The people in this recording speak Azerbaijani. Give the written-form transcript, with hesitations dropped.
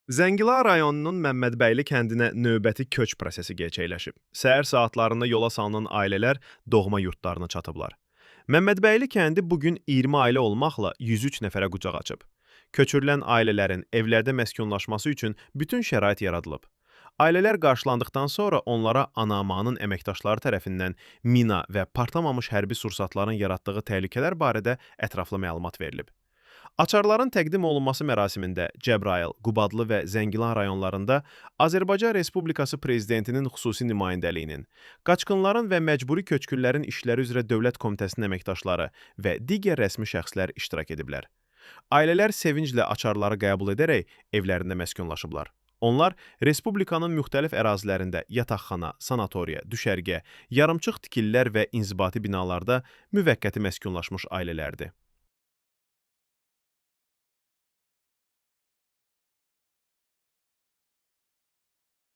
Zəngilan rayonunun Məmmədbəyli kəndinə növbəti köç prosesi gerçəkləşib. Səhər saatlarında yola salınan ailələr doğma yurtlarına çatıblar. Məmmədbəyli kəndi bu gün 20 ailə olmaqla 103 nəfərə qucaq açıb. Köçürülən ailələrin evlərdə məskunlaşması üçün bütün şərait yaradılıb. Ailələr qarşılandıqdan sonra onlara Anamanın əməkdaşları tərəfindən mina və partlamamış hərbi sursatların yaratdığı təhlükələr barədə ətraflı məlumat verilib. Açarların təqdim olunması mərasimində Cəbrayıl, Qubadlı və Zəngilan rayonlarında Azərbaycan Respublikası Prezidentinin xüsusi nümayəndəliyinin, Qaçqınların və Məcburi Köçkünlərin İşləri üzrə Dövlət Komitəsinin əməkdaşları və digər rəsmi şəxslər iştirak ediblər. Ailələr sevinclə açarları qəbul edərək evlərində məskunlaşıblar. Onlar Respublikanın müxtəlif ərazilərində yataqxana, sanatoriya, düşərgə, yarımçıq tikililər və inzibati binalarda müvəqqəti məskunlaşmış ailələrdir.